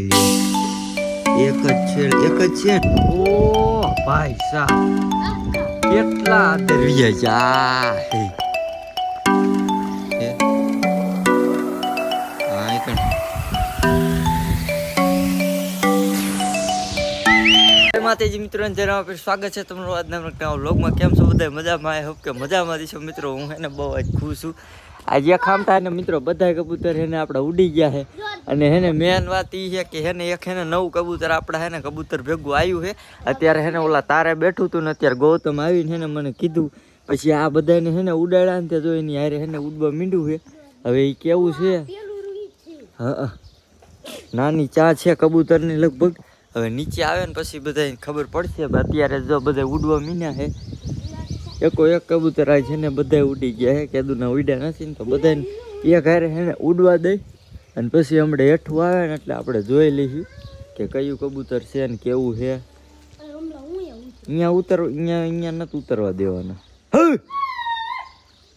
એક જ છે ઓ ભાઈ સાહેબ કેટલા દરિયા જાય માતાજી મિત્રો સ્વાગત છે તમારું આજના વ્લોગમાં. કેમ છો બધા મજામાં? આઈ હોપ કે મજામાં છો મિત્રો. હું એને બહુ જ ખુશ છું. આજે ખામતા ને મિત્રો બધા કબૂતર હેને આપણે ઉડી ગયા છે. અને હેને મેન વાત એ છે કે હેને એક હેને નવું કબૂતર આપણા હેને કબૂતર ભેગું આવ્યું છે. અત્યારે હેને ઓલા તારે બેઠું હતું ને અત્યારે ગૌતમ આવીને હેને મને કીધું. પછી આ બધાને હેને ઉડાડ્યા ને તે જોઈ ને યારે હેને ઉડવા મીંડું છે. હવે એ કેવું છે હા નાની ચા છે કબૂતરની લગભગ. હવે નીચે આવે ને પછી બધાને ખબર પડશે. અત્યારે જો બધા ઉડવા મીન્યા છે. એકો એક કબૂતર આ છે ને બધા ઉડી ગયા છે. કેદુના ઉડ્યા નથી ને તો બધાને એક હારે હેને ઉડવા દઈ અને પછી હમણાં હેઠું આવે ને એટલે આપણે જોઈ લઈશું કે કયું કબૂતર છે ને કેવું છે. અહીંયા અહીંયા નથી ઉતરવા દેવાના.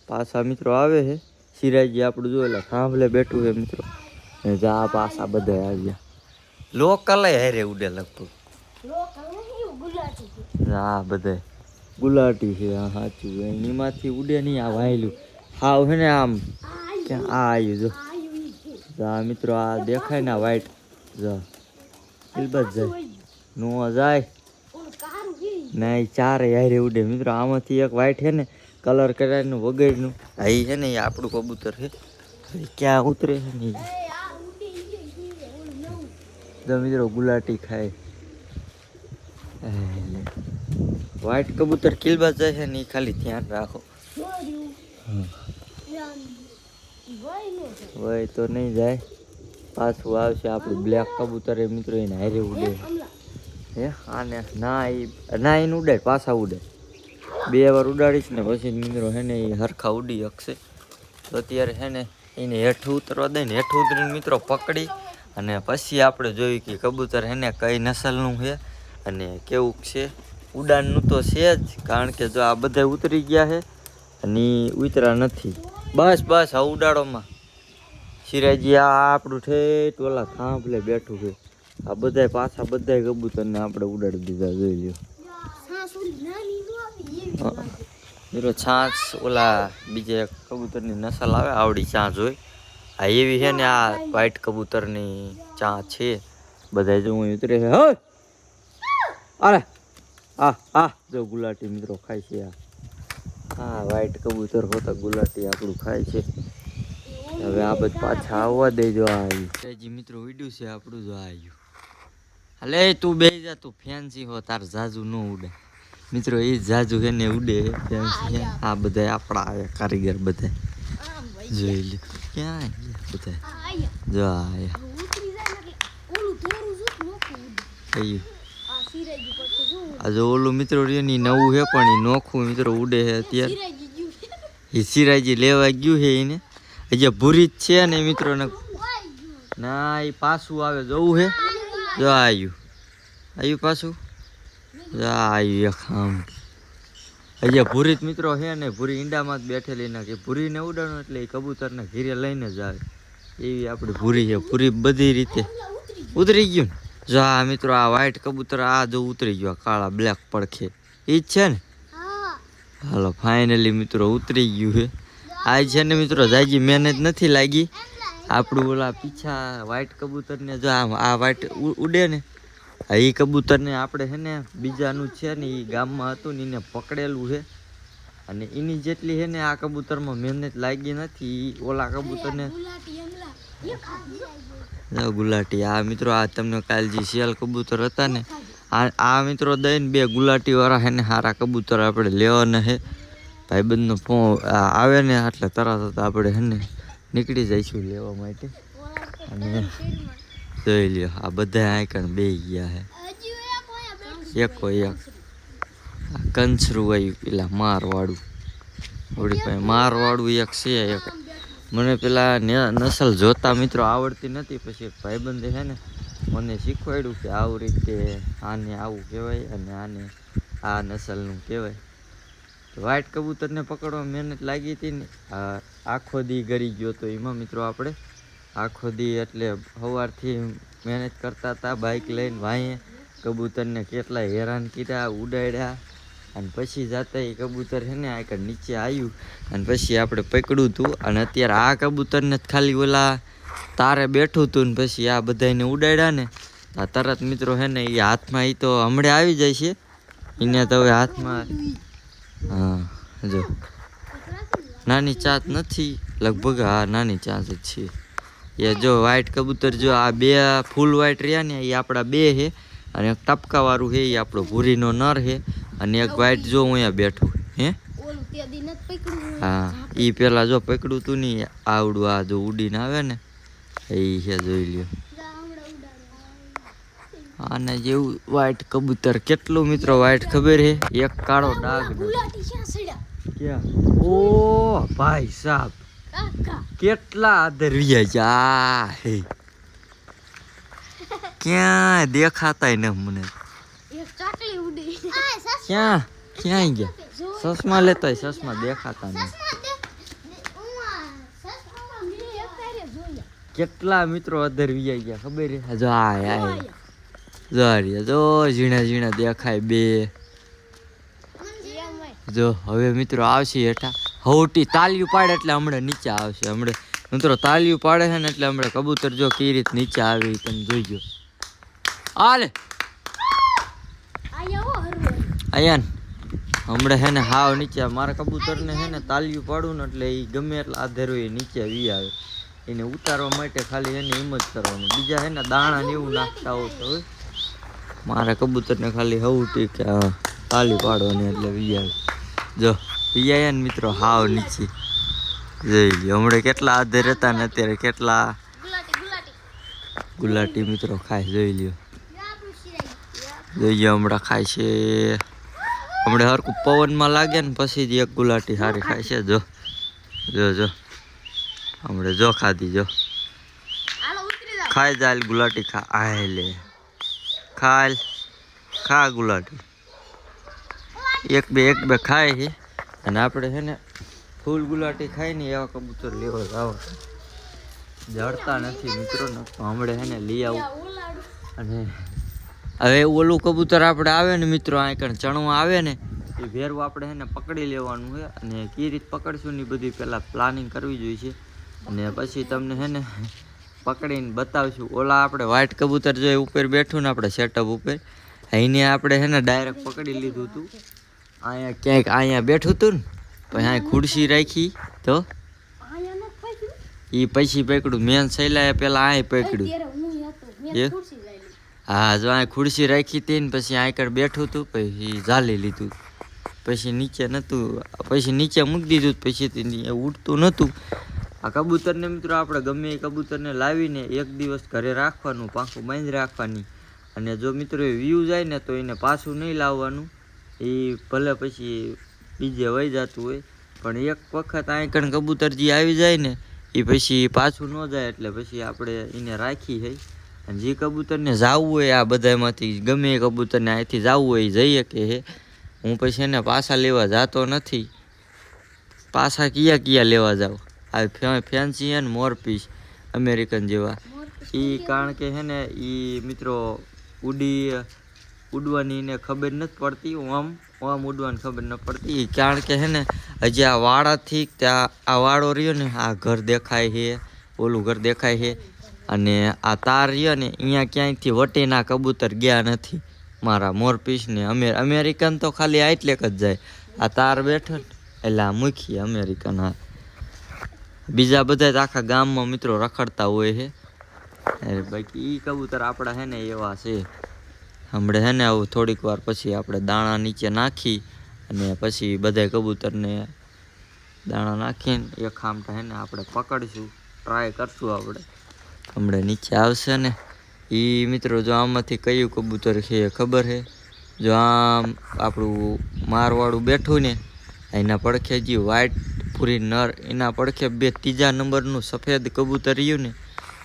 પાછા મિત્રો આવે છે સિરાજી આપણું જોયેલા સાંભળે બેઠું છે મિત્રો. જા પાછા બધા આવ્યા લોકલ હેરે ઉડે લગભગ. હા બધા ગુલાટી છે. હા સાચું એનીમાંથી ઉડે નહીં. આ વાયલું હાવ છે ને આમ ક્યાં આ આવ્યું જો જા મિત્રો આ દેખાય ને વાઈટ જા બસ જાય નો જાય નહીં ચારે હારે ઉડે મિત્રો. આમાંથી એક વાઈટ છે ને કલર કરાયનું વગેરેનું અહીં છે ને એ આપણું કબૂતર છે. ક્યાં ઉતરે છે ને મિત્રો ગુલાટી ખાય. વ્હાઈટ કબૂતર કિલબાજ જાય છે ને એ ખાલી ધ્યાન રાખો. વય તો નહીં જાય પાછું આવશે આપણું બ્લેક કબૂતર એ મિત્રો એને હારે ઉડે હે. આને ના એને ઉડે પાછા ઉડે. 2 વાર ઉડાડીશ ને પછી મિત્રો હે ને એ હરખા ઉડી શકશે. તો અત્યારે હે ને એને હેઠું ઉતરવા દે ને હેઠું ઉતરીને મિત્રો પકડી અને પછી આપણે જોયું કે કબૂતર હેને કઈ નસલનું છે અને કેવું છે. ઉડાનનું તો છે જ કારણ કે જો આ બધા ઉતરી ગયા છે અને ઉતરા નથી. બસ હા ઉડાડોમાં સિરાજી આ આપણું ઠેઠ ઓલા થાંભલે બેઠું છે. આ બધા પાછા બધા કબૂતરને આપણે ઉડાડી દીધા જોઈ લ્યો. મિત્રો છાંચ ઓલા બીજે કબૂતરની નસલ આવે આવડી છાંચ હોય આ એવી છે ને આ વ્હાઈટ કબૂતરની ચા છે. બધા જો ઉતરે છે. અરે હા જો ગુલાટી મિત્રો ખાય છે. હા વ્હાઈટ કબૂતર હોતા ગુલાટી આપણું ખાય છે. હવે આ બધું પાછા આવવા દેજો. આ મિત્રો ઉડ્યું છે આપણું જો આવ્યું. હાલે તું બે જા તું ફેન્સી હો તાર જાજુ ન ઉડે મિત્રો. એ જાજુ છે ને ઉડે ફેન્સી. આ બધા આપણા આવે કારીગર બધા જોઈ લે ક્યાં બધા જો આયા. આ જો ઓલું મિત્રો ની નવું છે પણ એ નોખું મિત્રો ઉડે છે અત્યારે. એ સિરાજી લેવા ગયું છે એને હજી ભૂરી જ છે ને મિત્રો ને ના એ પાછું આવે જવું છે. જો આવ્યું પાછું આવ્યું એક આમ હજી ભૂરી મિત્રો છે ને ભૂરી ઈંડામાં જ બેઠેલી નાખી. ભૂરીને ઉડાડો એટલે એ કબૂતરને ઘીરે લઈને જ આવે એવી આપણી ભૂરી છે. ભૂરી બધી રીતે ઉતરી ગયું ને જો આ મિત્રો આ વ્હાઈટ કબૂતર આ જો ઉતરી ગયો કાળા બ્લેક પડખે એ જ છે ને. હાલો ફાઇનલી મિત્રો ઉતરી ગયું છે. આ છે ને મિત્રો જાજી મહેનત નથી લાગી. આપણું ઓલા પીછા વ્હાઈટ કબૂતરને જો આ વ્હાઈટ ઉડે ને એ કબૂતરને આપણે છે ને બીજાનું છે ને એ ગામમાં હતું ને એને પકડેલું છે અને એની જેટલી છે ને આ કબૂતરમાં મહેનત લાગી નથી. ઓલા કબૂતરને ગુલાટી આ મિત્રો આ તમને કાલ જે શિયાળ કબૂતર હતા ને આ મિત્રો દઈને 2 ગુલાટી વાળા છે ને સારા કબૂતર આપણે લેવાના છે. ભાઈબંધનો ફોન આવે ને એટલે તરત આપણે છે ને નીકળી જઈશું લેવા માટે. અને જોઈ લ્યો આ બધા આઈકણ બે ગયા છે. એકો એક કંસરું આવ્યું પેલા મારવાળું ઓડી પાસે મારવાળું એક છે. એક મને પેલા નસલ જોતા મિત્રો આવડતી નથી. પછી એક ભાઈબંધે છે ને મને શીખવાડ્યું કે આવું રીતે આને આવું કહેવાય અને આને આ નસલનું કહેવાય. વ્હાઈટ કબૂતરને પકડવા મહેનત લાગી હતી ને આખો દી ગરી ગયો તો એમાં મિત્રો આપણે આખો દી એટલે સવારથી મહેનત કરતા હતા બાઇક લઈને વાંહે કબૂતરને કેટલા હેરાન કર્યા ઉડાડ્યા અને પછી જાતા એ કબૂતર છે ને આ નીચે આવ્યું અને પછી આપણે પકડ્યું હતું અને અત્યારે આ કબૂતરને જ ખાલી ઓલા તારે બેઠું હતું ને પછી આ બધાને ઉડાડ્યા ને આ તરત મિત્રો છે ને એ હાથમાં એ તો હમણાં આવી જાય છે એને તો હવે હાથમાં હા જો નાની ચાંચ નથી લગભગ હા નાની ચાંચ જ છે એ જો વ્હાઈટ કબૂતર જો આ બે ફૂલ વ્હાઈટ રહ્યા ને એ આપણા બે છે અને એક ટપકાવાળું છે એ આપણો ભૂરીનો નર છે અને એક વ્હાઈટ જો હું અહીંયા બેઠું હે હા એ પેલા જો પકડ્યું તું ને આવડું આ જો ઉડીને આવે ને એ છે જોઈ લ્યો આને જેવું વ્હાઈટ કબૂતર કેટલું મિત્રો વ્હાઈટ ખબર હે એક કાળો ડાઘ ક્યાં ઓ ભાઈ સાહેબ કેટલા આદર વિયા છે આ હે ક્યાં દેખાતાય ને મને ક્યાં ક્યાં ગયા ચશ્મા લેતા ચશ્મા દેખાતા ને કેટલા મિત્રો અધર વિયા ગયા ખબર હે જો આ જો ઝીણા ઝીણા દેખાય બે જો હવે મિત્રો આવશે હેઠા હવટી તાલિયું પાડે એટલે હમણાં નીચે આવશે હમણાં મિત્રો તાલિયું પાડે છે ને એટલે હમણાં કબૂતર જો કઈ રીત નીચે આવી તમે જોઈજો આલે આયાન હમણાં હે ને હાવ નીચે મારા કબૂતરને છે ને તાલિયું પાડું ને એટલે એ ગમે એટલા આધેરો એ નીચે વી આવે એને ઉતારવા માટે ખાલી એને હિંમત કરવાનું બીજા હે ને દાણા ને એવું નાખતા હોય તો મારા કબૂતરને ખાલી હવટી કે તાલી પાડવાની એટલે વી આવે જો વી ને મિત્રો હાવ નીચે જોઈ લ્યો હમણાં કેટલા આધેર હતા ને અત્યારે કેટલા ગુલાટી મિત્રો ખાય જોઈ લ્યો જોઈએ હમણાં ખાય છે હમણાં હરકું પવનમાં લાગે ને પછી જ એક ગુલાટી સારી ખાય છે જો જો જો હમણાં જો ખાધી જો ખાઈ જાય ગુલાટી ખા આ લે ખાલ ખા ગુલાટી એક બે ખાય છે અને આપણે છે ને ફૂલ ગુલાટી ખાય ને એવા કબૂતર લેવા જાવ જડતા નથી મિત્રો ને તો હમણાં છે ને લઈ આવું અને હવે ઓલું કબૂતર આપણે આવે ને મિત્રો આ કણ ચણવા આવે ને એ ભેરવું આપણે છે ને પકડી લેવાનું છે અને કઈ રીતે પકડશું ને બધી પહેલાં પ્લાનિંગ કરવી જોઈએ છે અને પછી તમને છે ને પકડીને બતાવશું ઓલા આપણે વ્હાઈટ કબૂતર જો ઉપર બેઠું ને આપણે સેટઅપ ઉપર એને આપણે છે ને ડાયરેક્ટ પકડી લીધું હતું અહીંયા ક્યાંક અહીંયા બેઠું હતું ને પછી અહીંયા ખુરશી રાખી તો એ પછી પકડ્યું મેન સહેલાએ પેલા અહીં પકડ્યું હા જો અહીં ખુરશી રાખી હતી ને પછી આંકડ બેઠું હતું પછી ઝાલી લીધું પછી નીચે નહોતું પછી નીચે મૂકી દીધું પછી ઉડતું નહોતું આ કબૂતરને મિત્રો આપણે ગમે એ કબૂતરને લાવીને એક દિવસ ઘરે રાખવાનું પાંખું બાંધી રાખવાની અને જો મિત્રો એ વ્યૂ જાય ને તો એને પાછું નહીં લાવવાનું એ ભલે પછી બીજે વહી જતું હોય પણ એક વખત આંકણ કબૂતર જે આવી જાય ને એ પછી પાછું ન જાય એટલે પછી આપણે એને રાખી છે અને જે કબૂતરને જવું હોય આ બધામાંથી ગમે એ કબૂતરને અહીંથી જવું હોય જઈએ કે હે હું પછી એને પાછા લેવા જતો નથી પાછા કયા લેવા જાવ આ ફેન્સી હે ને મોરપીસ અમેરિકન જેવા એ કારણ કે હે ને એ મિત્રો ઉડવાની એને ખબર નથી પડતી આમ ઉડવાની ખબર નથી પડતી કારણ કે હે ને હજી આ વાડાથી ત્યાં આ વાડો રહ્યો ને આ ઘર દેખાય છે ઓલું ઘર દેખાય છે અને આ તાર રહ્યો ને અહીંયા ક્યાંયથી વટીના કબૂતર ગયા નથી મારા મોરપીસ ને અમેરિકન તો ખાલી આટલેક જ જાય આ તાર બેઠો ને એટલે આ મૂકીએ અમેરિકન હા બીજા બધા જ આખા ગામમાં મિત્રો રખડતા હોય છે બાકી એ કબૂતર આપણા છે ને એવા છે હમણાં હે ને આવું થોડીક વાર પછી આપણે દાણા નીચે નાખી અને પછી બધા કબૂતરને દાણા નાખીને એક ખામટા હે ને આપણે પકડીશું ટ્રાય કરશું આપણે હમણાં નીચે આવશે ને એ મિત્રો જો આમાંથી કયું કબૂતર છે ખબર છે જો આમ આપણું મારવાળું બેઠું ને એના પડખે જે વ્હાઈટ પૂરી નર એના પડખે બે ત્રીજા નંબરનું સફેદ કબૂતર રહ્યું ને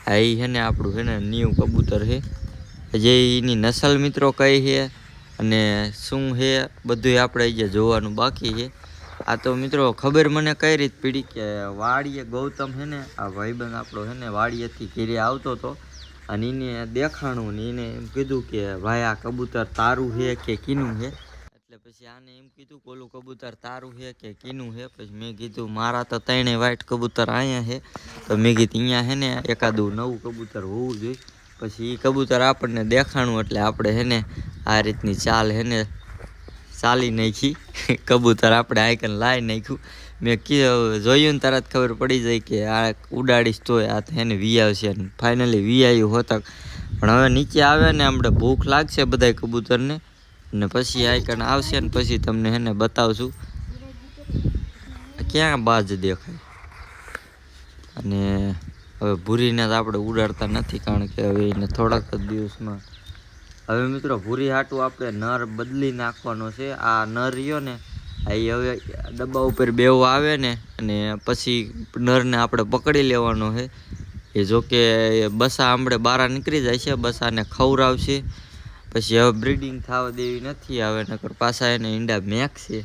આ એ છે ને આપણું છે ને ન્યૂ કબૂતર છે જે એની નસલ મિત્રો કઈ છે અને શું છે બધું આપણે જે જોવાનું બાકી છે આ તો મિત્રો ખબર મને કઈ રીત પડી કે વાડીએ ગૌતમ છે ને આ ભાઈબંધ આપણો છે ને વાડીએથી ઘેરે આવતો હતો અને એને દેખાણું ને એને એમ કીધું કે ભાઈ આ કબૂતર તારું છે કે કીનું છે. એટલે પછી આને એમ કીધું કે ઓલું કબૂતર તારું છે કે કીનું છે. પછી મેં કીધું મારા તો 3 વ્હાઈટ કબૂતર અહીંયા છે, તો મેં કીધું અહીંયા છે ને એકાદું નવું કબૂતર હોવું જોઈએ. પછી એ કબૂતર આપણને દેખાણું એટલે આપણે છે ને આ રીતની ચાલ છે ને ચાલી નાખી. કબૂતર આપણે આઈકન લાવી નાખ્યું. મેં જોયું ને તરત ખબર પડી જાય કે આ ઉડાડીશ તોય આ એને વી આવશે. ફાઇનલી વી આવ્યું હોતા. પણ હવે નીચે આવે ને આપણે ભૂખ લાગશે બધા કબૂતરને, ને પછી આઈકન આવશે ને પછી તમને એને બતાવશું ક્યાં બાજ દેખાય. અને હવે ભૂરીને તો આપણે ઉડાડતા નથી, કારણ કે હવે એને થોડાક જ દિવસમાં હવે મિત્રો ભૂરી હાટું આપણે નર બદલી નાખવાનો છે. આ નર રહ્યો ને એ હવે ડબ્બા ઉપર બેવો આવે ને અને પછી નરને આપણે પકડી લેવાનો છે. એ જોકે બસા હમણાં બહાર નીકળી જાય છે, બસાને ખવડાવશે. પછી હવે બ્રીડિંગ થવા દેવી નથી, હવે નકર પાછા એને ઈંડા મેકશે.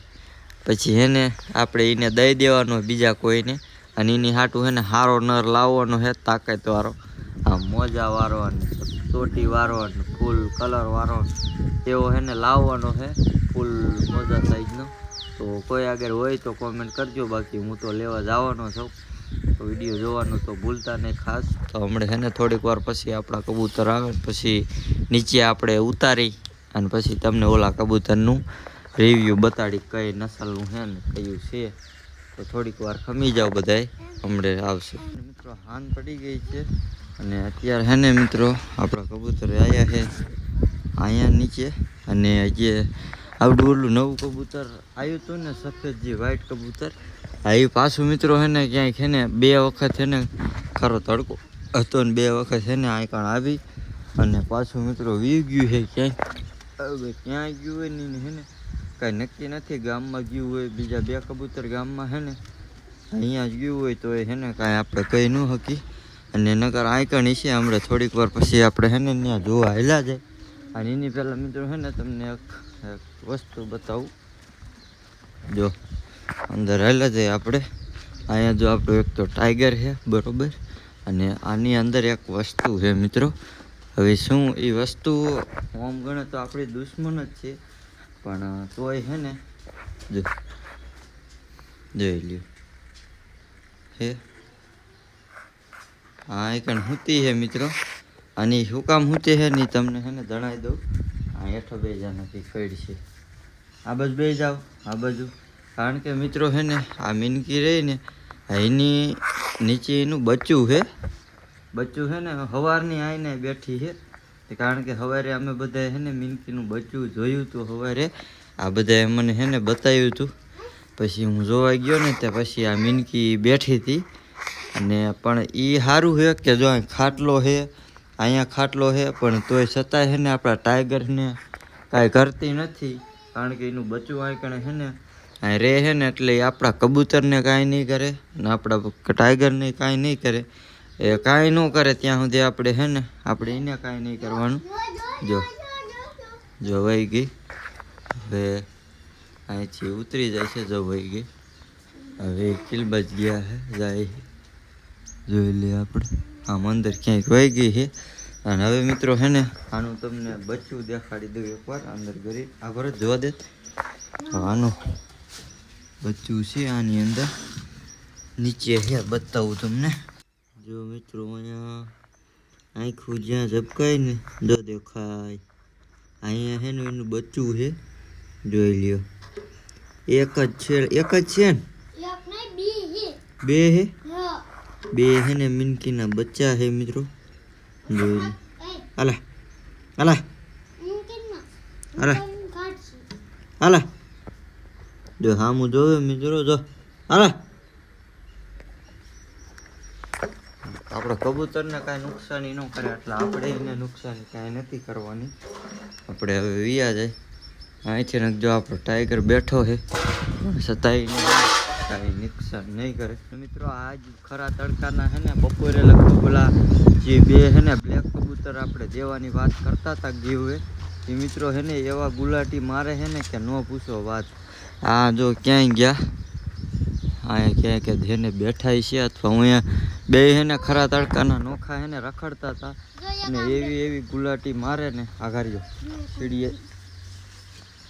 પછી એને આપણે એને દઈ દેવાનો બીજા કોઈને, અને એની હાટું એને સારો નર લાવવાનો છે, તાકાતવાળો, આ મોજાવાળો અને ચોટીવાળો અને ફૂલ કલરવાળો એવો એને લાવવાનો છે, ફૂલ મોજા સાઈઝનો. તો કોઈ આગળ હોય તો કોમેન્ટ કરજો, બાકી હું તો લેવા જવાનો છું. તો વિડીયો જોવાનું તો ભૂલતા નહીં ખાસ. તો હમણાં છે ને થોડીક વાર પછી આપણા કબૂતર આવે પછી નીચે આપણે ઉતારી અને પછી તમને ઓલા કબૂતરનું રિવ્યૂ બતાડી કઈ નસલનું છે ને કયું છે. તો થોડીક વાર ખમી જાઓ બધાય, હમણાં આવશે. મિત્રો હાન પડી ગઈ છે અને અત્યારે છે ને મિત્રો આપણા કબૂતર આવ્યા છે અહીંયા નીચે. અને જે આવડું ઓલું નવું કબૂતર આવ્યું હતું ને સફેદ જે વ્હાઈટ કબૂતર, એ પાછું મિત્રો છે ને ક્યાંય છે ને 2 વખત છે ને ખરો તડકો હતો ને 2 વખત છે ને આઈકણ આવી અને પાછું મિત્રો વી ગયું છે ક્યાંય. હવે ક્યાંય ગયું હોય ને છે ને કાંઈ નક્કી નથી. ગામમાં ગયું હોય, બીજા 2 કબૂતર ગામમાં છે ને અહીંયા જ ગયું હોય તો એ છે ને કાંઈ આપણે કહી ન શકી. અને નકર આઈકણ છે હમણાં થોડીક વાર પછી આપણે છે ને ત્યાં જોવા હેલા જાય. અને એની પહેલાં મિત્રો છે ને તમને એક વસ્તુ બતાવું. જો અંદર હેલા જાય આપણે, અહીંયા જો આપણું એક તો ટાઈગર છે બરોબર, અને આની અંદર એક વસ્તુ છે મિત્રો. હવે શું એ વસ્તુ ઓમ ગણે તો આપણી દુશ્મન જ છે, પણ તોય છે ને જોઈ લ્યો હે હા એ કણ હુતી છે મિત્રો. અને શું કામ હુતી છે ને તમને છે ને જણાવી દઉં. આ હેઠો બે નથી ખડ છે, આ બાજુ બે જાઓ આ બાજુ. કારણ કે મિત્રો છે ને આ મીનકી રહી ને એની નીચે એનું બચ્ચું છે. બચ્ચું છે ને સવારની આવીને બેઠી છે, કારણ કે સવારે અમે બધાએ છે ને મીનકીનું બચ્ચું જોયું હતું. સવારે આ બધાએ મને છે ને બતાવ્યું હતું. પછી હું જોવા ગયો ને તે પછી આ મીનકી બેઠી હતી. અને પણ એ સારું છે કે જો ખાટલો છે, અહીંયા ખાટલો છે, પણ તોય છતાંય છે ને આપણા ટાઈગરને કાંઈ કરતી નથી. કારણ કે એનું બચ્ચું અહીં કણે છે ને અહીં રહે છે ને એટલે આપણા કબૂતરને કાંઈ નહીં કરે ને આપણા ટાઈગરને કાંઈ નહીં કરે. એ કાંઈ ન કરે ત્યાં સુધી આપણે છે ને આપણે એને કાંઈ નહીં કરવાનું. જો વહી ગઈ, હવે અહીંથી ઉતરી જાય છે. જો વહી ગઈ, હવે કિલબાજ ગયા છે જાય જોઈ લે આપણે. આમ અંદર ક્યાંક વહી ગઈ છે. અને હવે મિત્રો છે ને આનું તમને બચ્ચું દેખાડી દઉં એકવાર અંદર કરી. આ ઘર જ જોવા દે. આનું બચ્ચું છે આની અંદર નીચે છે, બતાવું તમને. જો મિત્રો અહીંયા આખું જ્યાં ઝબકાય ને જો દેખાય અહીંયા છે ને એનું બચ્ચું છે, જોઈ લ્યો. એક જ છે ને? બે હે? બે છે ને મિનકીના બચ્ચા છે મિત્રો, જોઈ લો. આલા આલા આલા આલા જો હામું જોવે મિત્રો, જો આલા. આપણે કબૂતરને કાંઈ નુકસાની ન કરે એટલે આપણે એને નુકસાની કાંઈ નથી કરવાની. આપણે હવે વિયા જાય અહીંથી ને. જો આપણો ટાઈગર બેઠો છે છતાંય કાંઈ નુકસાન નહીં કરે. મિત્રો આજ ખરા તડકાના છે ને બપોરે લગભગ પેલા જે 2 છે ને બ્લેક કબૂતર આપણે દેવાની વાત કરતા હતા ગીવે, એ મિત્રો છે ને એવા ગુલાટી મારે છે ને કે ન પૂછો વાત. આ જો ક્યાંય ગયા, અહીંયા ક્યાંક હેને બેઠા છે અથવા અહીંયા બે હેને ખરા તડકાના નોખા હેને રખડતા હતા અને એવી ગુલાટી મારે ને આઘારીઓ સીડીએ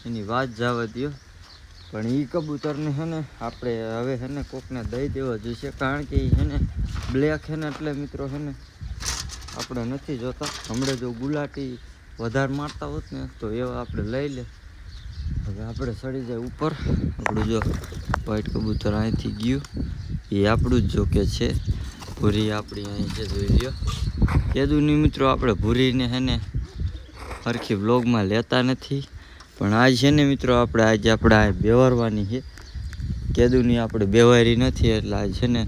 એની વાત જવા દો. પણ એ કબૂતરને હેને આપણે હવે હેને કોકને દઈ દેવા જોઈશે, કારણ કે એ હેને બ્લેક હેને એટલે મિત્રો હેને આપણે નથી જોતા. હમણાં જો ગુલાટી વધારે મારતા હોત ને તો એવા આપણે લઈ લે. હવે આપણે ચડી જાય ઉપર. આપણું જો વ્હાઈટ કબૂતર અહીંથી ગયું એ આપણું જ જો કે છે. ભૂરી આપણી અહીં છે, જોઈ લો. કેદુની મિત્રો આપણે ભૂરીને હેને સરખી વ્લોગમાં લેતા નથી, પણ આજ છે ને મિત્રો આપણે આ બેવારવાની છે. કેદુની આપણે બેવારી નથી એટલે આજ છે ને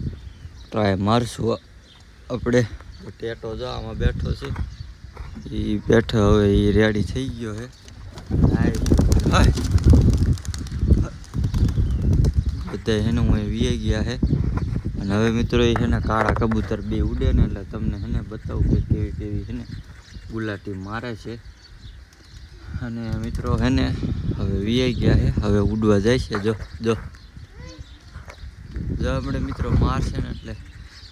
ટ્રાય મારશું આપણે. ટેટો જો આમાં બેઠો છે, એ બેઠો હવે એ રેડી થઈ ગયો છે. બધા હેને હું વી ગયા છે. અને હવે મિત્રો એ છે ને કાળા કબૂતર બે ઉડે ને એટલે તમને હેને બતાવું કે કેવી છે ને ગુલાટી મારે છે. અને મિત્રો હેને હવે વી ગયા છે, હવે ઉડવા જાય છે. જો આપણે મિત્રો મારશે ને એટલે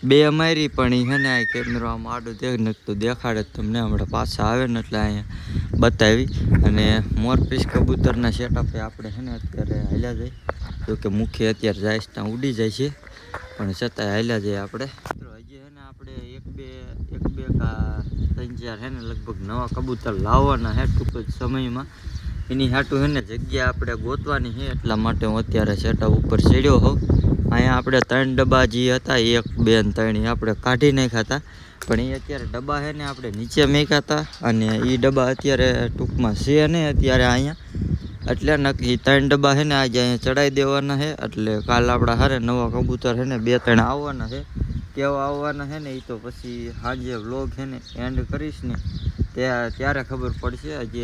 બે મારી, પણ એ હેને આ કેમેરો આમ આડું તો દેખાડે તમને. હમણાં પાછા આવે ને એટલે અહીંયા બતાવી. અને મોરપીસ કબૂતરના સેટઅપે આપણે હેને અત્યારે હાલ્યા જાય. જોકે મુખ્ય અત્યારે જાય ત્યાં ઉડી જાય છે, પણ છતાંય હાલ્યા જાય આપણે. હજી હેને આપણે એક બે કા 3-4 હેને લગભગ નવા કબૂતર લાવવાના હે ટૂંક જ સમયમાં. એની હાટું હેને જગ્યા આપણે ગોતવાની છે, એટલા માટે હું અત્યારે સેટઅપ ઉપર ચડ્યો હોઉં. અહીંયા આપણે 3 ડબ્બા જે હતા 1, 2 અને 3 આપણે કાઢી નાખ્યા હતા, પણ એ અત્યારે ડબ્બા છે ને આપણે નીચે મેક્યા હતા. અને એ ડબ્બા અત્યારે ટૂંકમાં છે નહીં અત્યારે અહીંયા, એટલે નક્કી 3 ડબ્બા છે ને આજે અહીંયા ચડાવી દેવાના છે. એટલે કાલ આપણા હારે નવા કબૂતર છે ને 2-3 આવવાના છે. કેવા આવવાના છે ને એ તો પછી સાંજે વ્લોગ છે ને એન્ડ કરીશ ને ત્યારે ખબર પડશે. આજે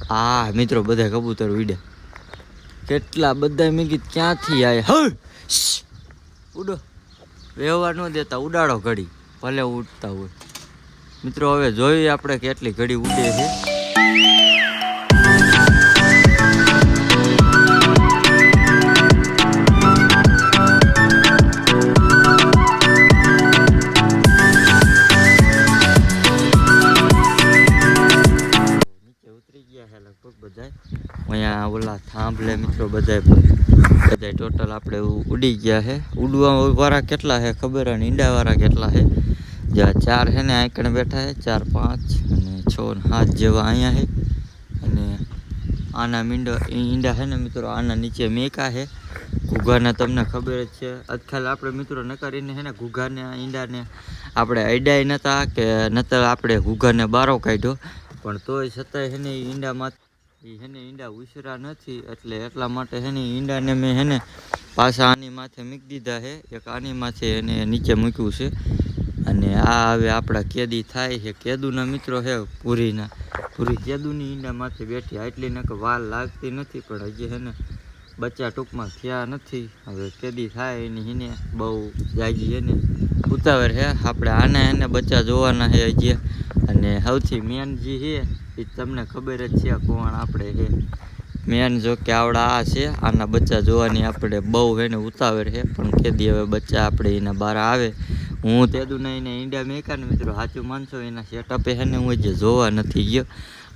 હા મિત્રો બધા કબૂતર ઉડે કેટલા બધા. મેં કીધું ક્યાંથી આવ્યા? ઉડો, વ્યવહાર ન દેતા, ઉડાડો ઘડી ભલે ઉડતા હોય. મિત્રો હવે જોઈએ આપણે કેટલી ઘડી ઉડે છે. અહીંયા ઓલા થાંભલે મિત્રો બધા ટોટલ આપણે ઉડી ગયા છે. ઉડવા વાળા કેટલા છે ખબર? અને ઈંડાવાળા કેટલા છે? જ્યાં 4 છે ને આંકણ બેઠા છે, 4, 5 અને 6 ને 7 જેવા અહીંયા છે. અને આના ઈંડા છે ને મિત્રો આના નીચે મેકા છે. ઘૂઘાના તમને ખબર જ છે. આજકાલ આપણે મિત્રો ન કરીને છે ને ઘૂઘાને ઈંડાને આપણે અડાય નહોતા કે નતર આપણે ઘૂઘાને બારો કાઢ્યો, પણ તોય છતાંય છે ને ઈંડામાં ઈંડા ઉછરા નથી. એટલે એટલા માટે છે ને ઈંડાને મેં છે ને પાછા આની માથે મૂકી દીધા છે. એક આની માથે એને નીચે મૂક્યું છે. અને આ હવે આપણા કેદી થાય છે. કેદુના મિત્રો છે પૂરી કેદુની ઈંડા માથે બેઠી. આટલી ને વાર લાગતી નથી, પણ હજી છે ને બચ્ચા ટૂંકમાં થયા નથી. હવે કેદી થાય એની એને બહુ જાજી છે ને ઉતાવળ છે. આપણે આના એને બચ્ચા જોવાના છે હજી. અને સૌથી મેન જે છે એ તમને ખબર જ છે કોણ આપણે છે મેન. જો કે આવડા આ છે, આના બચ્ચા જોવાની આપણે બહુ છે ને ઉતાવળ છે. પણ કેદી હવે બચ્ચા આપણે એના બહાર આવે. હું તેદુના એને ઈંડા મેકા ને મિત્રો સાચું માનશો એના સેટઅપે છે ને હું જે જોવા નથી ગયો,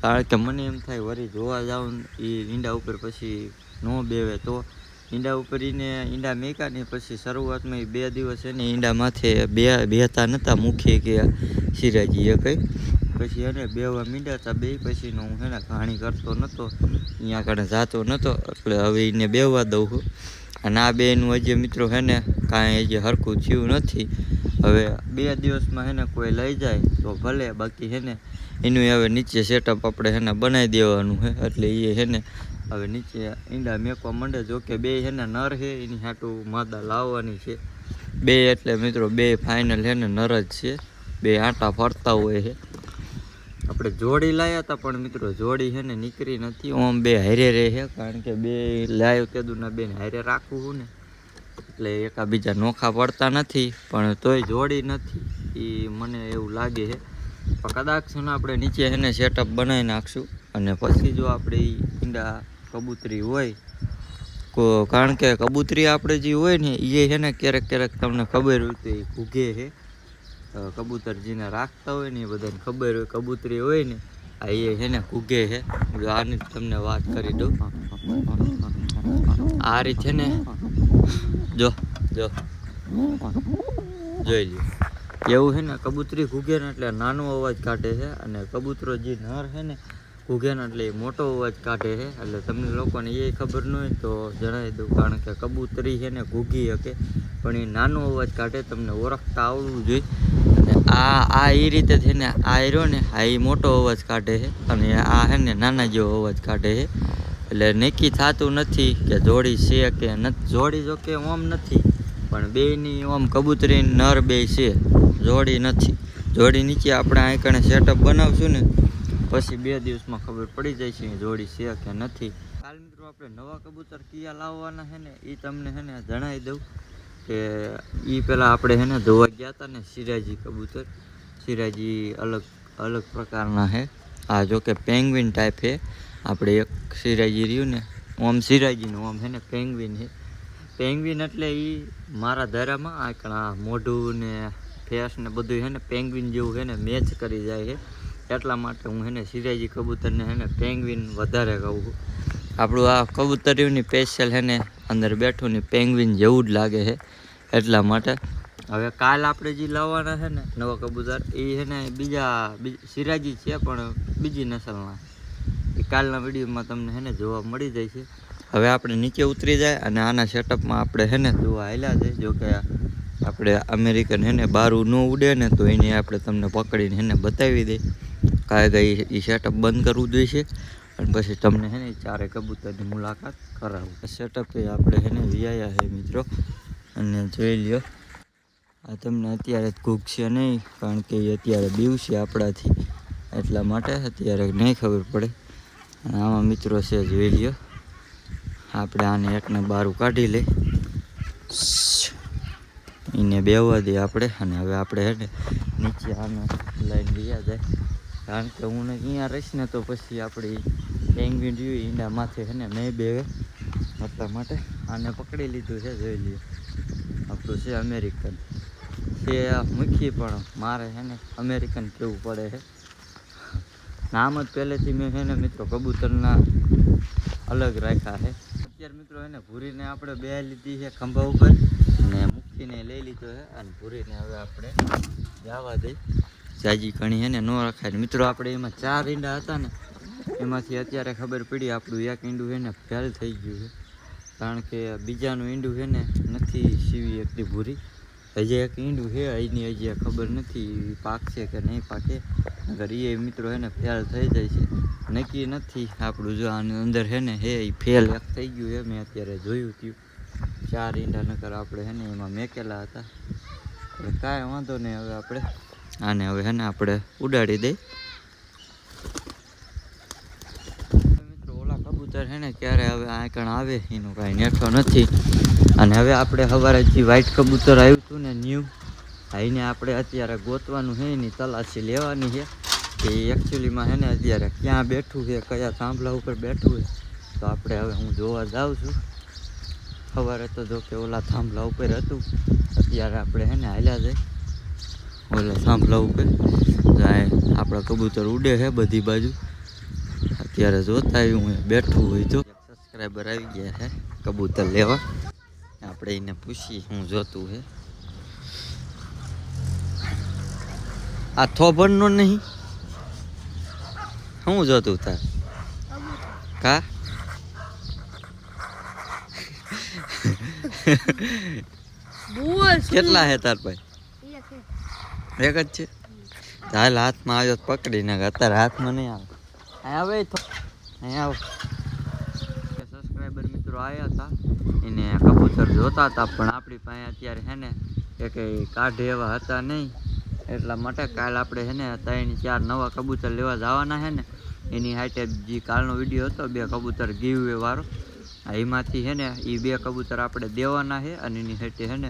કારણ કે મને એમ થાય વળી જોવા જાઉં એ ઈંડા ઉપર પછી ન બેવે તો. ઈંડા ઉપર એને ઈંડા મેકા ને પછી શરૂઆતમાં 2 દિવસ એને ઈંડા માથે બેતા નહોતા મુખે કે સિરાજી એ કંઈ. પછી એને બેવા મીંડાતા બે પછીનો હું એને ઘાણી કરતો નહોતો, અહીંયા આગળ જાતો નહોતો. એટલે હવે એને બેવા દઉં છું. અને આ બેનું હજી મિત્રો છે ને કાંઈ હજી સરખું થયું નથી. હવે 2 દિવસમાં છે ને કોઈ લઈ જાય તો ભલે, બાકી છે ને એનું હવે નીચે સેટઅપ આપણે છે ને બનાવી દેવાનું છે. એટલે એ છે ને હવે નીચે ઈંડા મેકવા માંડે. જો કે બે છે ને નર છે, એની હાટું માદા લાવવાની છે. 2 એટલે મિત્રો 2 ફાઇનલ છે ને નર જ છે. 2 આંટા ફરતા હોય છે. આપણે જોડી લાવ્યા હતા પણ મિત્રો જોડી છે ને નીકળી નથી. આમ 2 હારે રહે છે, કારણ કે 2 લાવ્યો તેદુના 2 હારે રાખવું છું ને એટલે એકાબીજા નોખા પડતા નથી. પણ તોય જોડી નથી એ મને એવું લાગે છે. પણ કદાચ ને આપણે નીચે એને સેટઅપ બનાવી નાખશું. અને પછી જો આપણે ઈંડા કબૂતરી હોય કારણ કે કબૂતરી આપણે જે હોય ને એ છે ને ક્યારેક ક્યારેક તમને ખબર હોય તો એ ઘૂઘે છે. કબૂતર જેને રાખતા હોય ને એ બધાને ખબર હોય કબૂતરી હોય ને આ એ છે ને ઘૂઘે છે. આની તમને વાત કરી દઉં. આ રીત છે ને જો જો જોઈ લ્યો એવું છે ને કબૂતરી ઘૂઘે ને એટલે નાનો અવાજ કાઢે છે અને કબૂતરો જે નર છે ને ઘૂઘે ને એટલે એ મોટો અવાજ કાઢે છે. એટલે તમને લોકોને એ ખબર ન હોય તો જણાવી દઉં કારણ કે કબૂતરી છે ને ઘૂઘી શકે પણ એ નાનો અવાજ કાઢે. તમને ઓળખતા આવડવું જોઈએ. અને આ એ રીતે છે ને આ રહ્યો ને આ એ મોટો અવાજ કાઢે છે અને આ છે ને નાના જેવો અવાજ કાઢે છે. એટલે નક્કી થતું નથી કે જોડી છે કે નથી. જોડી જો કે ઓમ નથી પણ બેયની ઓમ કબૂતરી નર બે છે, જોડી નથી. જોડી નીચે આપણે આ કણે સેટઅપ બનાવશું ને પછી 2 દિવસમાં ખબર પડી જાય છે જોડી છે કે નથી. કાલ મિત્રો આપણે નવા કબૂતર કયા લાવવાના છે ને એ તમને છે ને જણાવી દઉં કે એ પહેલાં આપણે છે ને ધોવા ગયા હતા ને સિરાજી કબૂતર. સિરાજી અલગ પ્રકારના છે. આ જો કે પેંગ્વિન ટાઈપ છે. આપણે એક સિરાજી રહ્યું ને ઓમ સિરાજીનું ઓમ છે ને પેંગ્વિન છે. પેંગ્વિન એટલે એ મારા ધારામાં આ મોઢું ને ફેસ ને બધું છે ને પેંગ્વિન જેવું છે ને મેચ કરી જાય છે. એટલા માટે હું છે ને સિરાજી કબૂતરને છે ને પેંગ્વિન વધારે કહું છું. આપણું આ કબૂતરીઓની સ્પેશિયલ છે ને અંદર બેઠું ને પેંગ્વિન જેવું જ લાગે છે એટલા માટે. હવે કાલ આપણે જે લાવવાના છે ને નવા કબૂતર એ છે ને બીજા સિરાજી છે પણ બીજી નસલના. એ કાલના વિડીયોમાં તમને છે ને જોવા મળી જાય છે. હવે આપણે નીચે ઉતરી જાય અને આના સેટઅપમાં આપણે છે ને જોવા હાલ્યા છે. જો કે આપણે અમેરિકન છે ને બારું ન ઉડે ને તો એને આપણે તમને પકડીને છે ને બતાવી દઈએ. કાંઈ એ સેટઅપ બંધ કરવું જોઈએ અને પછી તમને છે ને ચારે કબૂતરની મુલાકાત કરાવું. સેટઅપ એ આપણે છે ને વિયાયા છે મિત્રો અને જોઈ લ્યો. આ તમને અત્યારે ઘૂઘશે નહીં કારણ કે એ અત્યારે બીવશે આપણાથી એટલા માટે અત્યારે નહીં ખબર પડે. અને આમાં મિત્રો છે જોઈ લ્યો. આપણે આને એકને બારું કાઢી લઈ એને બેવા દઈએ આપણે. અને હવે આપણે છે ને નીચે આને લઈને ગયા જાય કારણ કે હું અહીંયા રહીશ ને તો પછી આપણી પેંગ્વિન રહ્યું ઈંડા માથે છે ને નહીં બેવે એટલા માટે આને પકડી લીધું છે. જોઈ લ્યો આપણું છે અમેરિકન છે મૂકી પણ મારે છે ને અમેરિકન કહેવું પડે છે. નામ જ પહેલેથી મેં છે ને મિત્રો કબૂતરના અલગ રાખ્યા છે. અત્યારે મિત્રો એને ભૂરીને આપણે બે લીધી છે ખંભા ઉપર અને મૂકીને લઈ લીધો છે અને ભૂરીને હવે આપણે જવા દઈ. જાજી ઘણી છે ને ન રખાય. મિત્રો આપણે એમાં 4 ઈંડા હતા ને એમાંથી અત્યારે ખબર પડી આપણું એક ઈંડું છે ને ફેલ થઈ ગયું છે કારણ કે બીજાનું ઈંડું છે ને નથી સીવી એકલી ભૂરી. હજી એક ઈંડું છે એની હજી ખબર નથી પાકશે કે નહીં પાકે. અગર એ મિત્રો છે ને ફેલ થઈ જાય છે નક્કી નથી. આપણું જો આની અંદર છે ને એ ફેલ એક થઈ ગયું છે. મેં અત્યારે જોયું હતું 4 ઈંડા નકર આપણે છે ને એમાં મેકેલા હતા. એટલે કાંઈ વાંધો નહીં. હવે આપણે આને હવે છે ને આપણે ઉડાડી દઈ. મિત્રો ઓલા કબૂતર છે ને ક્યારે હવે આંકણ આવે એનું કાંઈ નેઠો નથી. અને હવે આપણે સવારે જે વ્હાઈટ કબૂતર આવ્યું હતું ને ન્યૂ એને આપણે અત્યારે ગોતવાનું છે એની તલાશી લેવાની છે કે એકચ્યુઅલીમાં છે ને અત્યારે ક્યાં બેઠું છે કયા થાંભલા ઉપર બેઠું છે. તો આપણે હવે હું જોવા જાઉં છું. સવારે તો જો કે ઓલા થાંભલા ઉપર હતું અત્યારે આપણે છે ને હાલ્યા જાય ઓલા થાંભલા ઉપર આપણા કબૂતર ઉડે છે બધી બાજુ. અત્યારે જોતા હું બેઠું હોય તો સબસ્ક્રાઈબર આવી ગયા છે કબૂતર લેવા. આપણે એને પૂછીએ હું જોતું હે. આ થોભણનો નહીં હું જોતું તાર કા કેટલા હે તાર ભાઈ? એક જ છે. હાલ હાથમાં આવ્યો પકડી નાખ. અત્યારે હાથમાં નહીં આવે. હવે અહીંયા સબસ્ક્રાઈબર મિત્રો આવ્યા હતા એને કબૂતર જોતા હતા પણ આપણી પાસે અત્યારે છે ને એ કંઈ કાઢે એવા હતા નહીં. એટલા માટે કાલ આપણે છે ને 3-4 નવા કબૂતર લેવા જવાના છે ને એની હાટે જે કાલનો વિડીયો હતો 2 કબૂતર ગીવ વાળો એમાંથી છે ને એ 2 કબૂતર આપણે દેવાના છે અને એની હાટે છે ને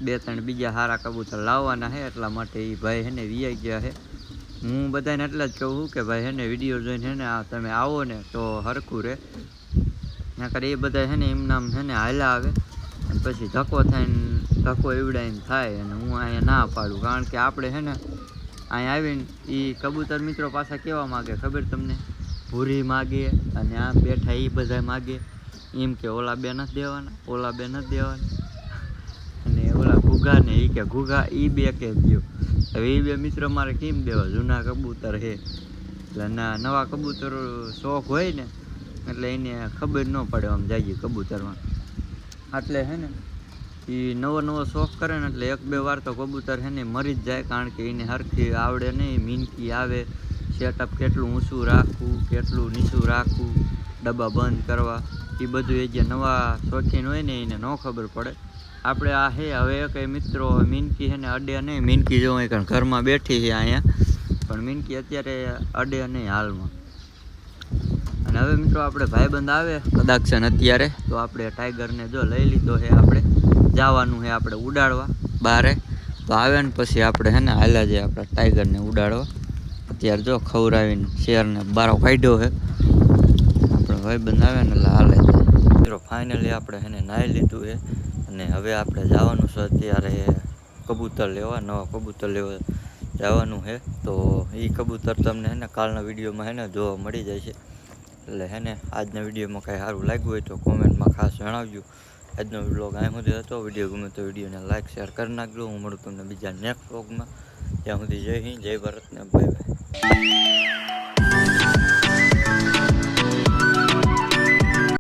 2-3 બીજા સારા કબૂતર લાવવાના છે. એટલા માટે એ ભાઈ છે ને વીઆઈ ગયા છે. હું બધાને એટલે જ કહું કે ભાઈ છે ને વિડીયો જોઈને છે ને તમે આવો ને તો હરખું રહે. નકર એ બધા છે ને એમ નામ છે ને હાલા આવે અને પછી ધક્કો થઈને ધક્કો એવડાઈને થાય અને હું અહીંયા ના પાડું. કારણ કે આપણે છે ને અહીંયા આવીને એ કબૂતર મિત્રો પાછા કેવા માગે ખબર તમને? ભૂરી માગે અને આમ બેઠા એ બધા માગે એમ કે ઓલા બે નથી દેવાના, ઓલા બે નથી દેવાના. અને ઓલા ઘૂઘા ને એ કે ઘૂઘા એ બે કે દો. હવે એ બે મિત્રો મારે કેમ દેવા? જૂના કબૂતર છે એટલે નવા કબૂતરો શોખ હોય ને એટલે એને ખબર ન પડે આમ જાય કબૂતરમાં. એટલે છે ને એ નવો શોખ કરે ને એટલે 1-2 વાર તો કબૂતર છે ને મરી જ જાય. કારણ કે એને હરખી આવડે નહીં, મીનકી આવે, સેટઅપ કેટલું ઊંચું રાખવું, કેટલું નીચું રાખવું, ડબ્બા બંધ કરવા, એ બધું એ જે નવા શોખીન હોય ને એને ન ખબર પડે. આપણે આ હે હવે કંઈ મિત્રો મીનકી છે ને અડે નહીં. મીનકી જો કંઈ ઘરમાં બેઠી છે અહીંયા, પણ મીનકી અત્યારે અડે નહીં હાલમાં. અને હવે મિત્રો આપણે ભાઈબંધ આવે કદાચ છે ને અત્યારે તો આપણે ટાઈગરને જો લઈ લીધો છે, આપણે જવાનું છે આપણે ઉડાડવા બારે. તો આવે ને પછી આપણે છે ને હાલ્યા જઈએ આપણે ટાઈગરને ઉડાડવા. અત્યારે જો ખવડાવીને શેરને બારો કાઢ્યો છે આપણે ભાઈબંધ આવે ને એટલે હાલે મિત્રો. ફાઇનલી આપણે છે ને નાહી લીધું છે અને હવે આપણે જવાનું છે અત્યારે કબૂતર લેવા, નવા કબૂતર લેવા જવાનું છે. તો એ કબૂતર તમને છે ને કાલના વિડીયોમાં છે ને જોવા મળી જાય છે. એટલે છે ને આજના વિડીયોમાં કાંઈ સારું લાગ્યું હોય તો કોમેન્ટમાં ખાસ જણાવજો. આજનો વ્લોગ અહીં સુધી હતો. વિડીયો ગમે તો વિડીયોને લાઈક શેર કરી નાખજો. હું મળું તમને બીજા નેક્સ્ટ વ્લોગમાં. ત્યાં સુધી જય હિન્દ, જય ભારત ને બાય બાય.